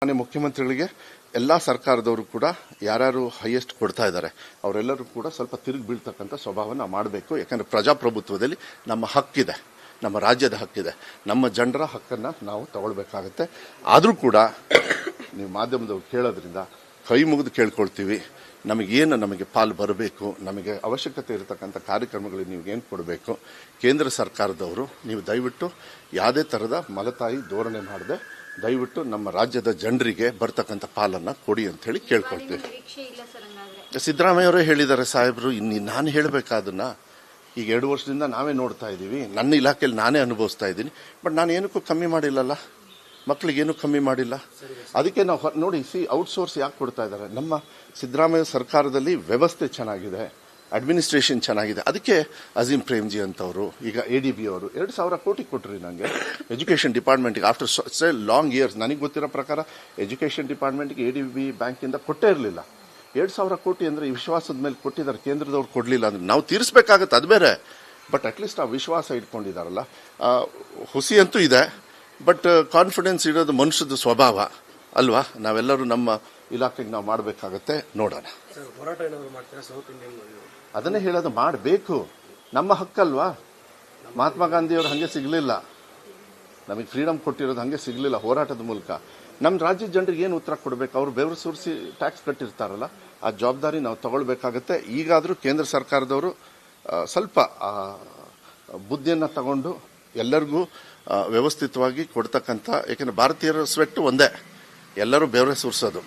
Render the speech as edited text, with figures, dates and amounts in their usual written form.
ಮಾನ್ಯ ಮುಖ್ಯಮಂತ್ರಿಗಳಿಗೆ ಎಲ್ಲ ಸರ್ಕಾರದವರು ಕೂಡ ಯಾರ್ಯಾರು ಹೈಯೆಸ್ಟ್ ಕೊಡ್ತಾ ಇದ್ದಾರೆ ಅವರೆಲ್ಲರೂ ಕೂಡ ಸ್ವಲ್ಪ ತಿರುಗಿ ಬೀಳ್ತಕ್ಕಂಥ ಸ್ವಭಾವನ ಮಾಡಬೇಕು. ಯಾಕಂದರೆ ಪ್ರಜಾಪ್ರಭುತ್ವದಲ್ಲಿ ನಮ್ಮ ಹಕ್ಕಿದೆ, ನಮ್ಮ ರಾಜ್ಯದ ಹಕ್ಕಿದೆ, ನಮ್ಮ ಜನರ ಹಕ್ಕನ್ನು ನಾವು ತಗೊಳ್ಬೇಕಾಗತ್ತೆ. ಆದರೂ ಕೂಡ ನೀವು ಮಾಧ್ಯಮದವ್ರು ಕೇಳೋದ್ರಿಂದ ಕೈ ಮುಗಿದು ಕೇಳ್ಕೊಳ್ತೀವಿ, ನಮಗೆ ಪಾಲು ಬರಬೇಕು, ನಮಗೆ ಅವಶ್ಯಕತೆ ಇರತಕ್ಕಂಥ ಕಾರ್ಯಕ್ರಮಗಳಿಗೆ ನೀವು ಏನು ಕೊಡಬೇಕು. ಕೇಂದ್ರ ಸರ್ಕಾರದವರು ನೀವು ದಯವಿಟ್ಟು ಯಾವುದೇ ಥರದ ಮಲತಾಯಿ ಧೋರಣೆ ಮಾಡದೆ ದಯವಿಟ್ಟು ನಮ್ಮ ರಾಜ್ಯದ ಜನರಿಗೆ ಬರ್ತಕ್ಕಂಥ ಪಾಲನ್ನು ಕೊಡಿ ಅಂತ ಹೇಳಿ ಕೇಳ್ಕೊಳ್ತೀವಿ. ಸಿದ್ದರಾಮಯ್ಯ ಅವರೇ ಹೇಳಿದ್ದಾರೆ ಸಾಹೇಬರು, ನಾನು ಹೇಳಬೇಕಾದನ್ನ ಈಗ 2 ವರ್ಷದಿಂದ ನಾವೇ ನೋಡ್ತಾ ಇದ್ದೀವಿ. ನನ್ನ ಇಲಾಖೆಯಲ್ಲಿ ನಾನೇ ಅನುಭವಿಸ್ತಾ ಇದ್ದೀನಿ. ಬಟ್ ನಾನು ಏನಕ್ಕೂ ಕಮ್ಮಿ ಮಾಡಿಲ್ಲಲ್ಲ, ಮಕ್ಕಳಿಗೇನು ಕಮ್ಮಿ ಮಾಡಿಲ್ಲ. ಅದಕ್ಕೆ ನಾವು ನೋಡಿ ಔಟ್ಸೋರ್ಸ್ ಯಾಕೆ ಕೊಡ್ತಾ ಇದ್ದಾರೆ. ನಮ್ಮ ಸಿದ್ದರಾಮಯ್ಯ ಸರ್ಕಾರದಲ್ಲಿ ವ್ಯವಸ್ಥೆ ಚೆನ್ನಾಗಿದೆ, ಅಡ್ಮಿನಿಸ್ಟ್ರೇಷನ್ ಚೆನ್ನಾಗಿದೆ. ಅದಕ್ಕೆ ಅಜೀಂ ಪ್ರೇಮ್ಜಿ ಅಂತವರು, ಈಗ ADB ಅವರು 2,000 ಕೋಟಿ ಕೊಟ್ರಿ ನನಗೆ ಎಜುಕೇಷನ್ ಡಿಪಾರ್ಟ್ಮೆಂಟ್ಗೆ. ಆಫ್ಟರ್ ಲಾಂಗ್ ಇಯರ್ಸ್ ನನಗೆ ಗೊತ್ತಿರೋ ಪ್ರಕಾರ ಎಜುಕೇಷನ್ ಡಿಪಾರ್ಟ್ಮೆಂಟ್ಗೆ ADB ಬ್ಯಾಂಕಿಂದ ಕೊಟ್ಟೇ ಇರಲಿಲ್ಲ. 2,000 ಕೋಟಿ ಅಂದರೆ ಈ ವಿಶ್ವಾಸದ ಮೇಲೆ ಕೊಟ್ಟಿದ್ದಾರೆ. ಕೇಂದ್ರದವ್ರು ಕೊಡಲಿಲ್ಲ ಅಂದ್ರೆ ನಾವು ತೀರಿಸಬೇಕಾಗತ್ತೆ, ಅದು ಬೇರೆ. ಬಟ್ ಅಟ್ಲೀಸ್ಟ್ ಆ ವಿಶ್ವಾಸ ಇಟ್ಕೊಂಡಿದ್ದಾರಲ್ಲ, ಹುಸಿ ಅಂತೂ ಇದೆ. ಬಟ್ ಕಾನ್ಫಿಡೆನ್ಸ್ ಇರೋದು ಮನುಷ್ಯದ ಸ್ವಭಾವ ಅಲ್ವಾ. ನಾವೆಲ್ಲರೂ ನಮ್ಮ ಇಲಾಖೆಗೆ ನಾವು ಮಾಡಬೇಕಾಗತ್ತೆ. ನೋಡೋಣ. ಅದನ್ನೇ ಹೇಳೋದು, ಮಾಡಬೇಕು, ನಮ್ಮ ಹಕ್ಕಲ್ವಾ. ಮಹಾತ್ಮ ಗಾಂಧಿಯವರು ಹಾಗೆ ಸಿಗಲಿಲ್ಲ, ನಮಗೆ ಫ್ರೀಡಮ್ ಕೊಟ್ಟಿರೋದು ಹಾಗೆ ಸಿಗಲಿಲ್ಲ ಹೋರಾಟದ ಮೂಲಕ. ನಮ್ಮ ರಾಜ್ಯದ ಜನರಿಗೆ ಏನು ಉತ್ತರ ಕೊಡಬೇಕು. ಅವರು ಬೆವರು ಸುರಿಸಿ ಟ್ಯಾಕ್ಸ್ ಕಟ್ಟಿರ್ತಾರಲ್ಲ, ಆ ಜವಾಬ್ದಾರಿ ನಾವು ತಗೊಳ್ಬೇಕಾಗತ್ತೆ. ಈಗಾದರೂ ಕೇಂದ್ರ ಸರ್ಕಾರದವರು ಸ್ವಲ್ಪ ಬುದ್ಧಿಯನ್ನು ತಗೊಂಡು ಎಲ್ಲರಿಗೂ ವ್ಯವಸ್ಥಿತವಾಗಿ ಕೊಡ್ತಕ್ಕಂಥ, ಯಾಕೆಂದರೆ ಭಾರತೀಯರ ಸ್ವೆಟ್ಟು ಒಂದೇ, ಎಲ್ಲರೂ ಬೆವರೇ ಸುರಿಸೋದು.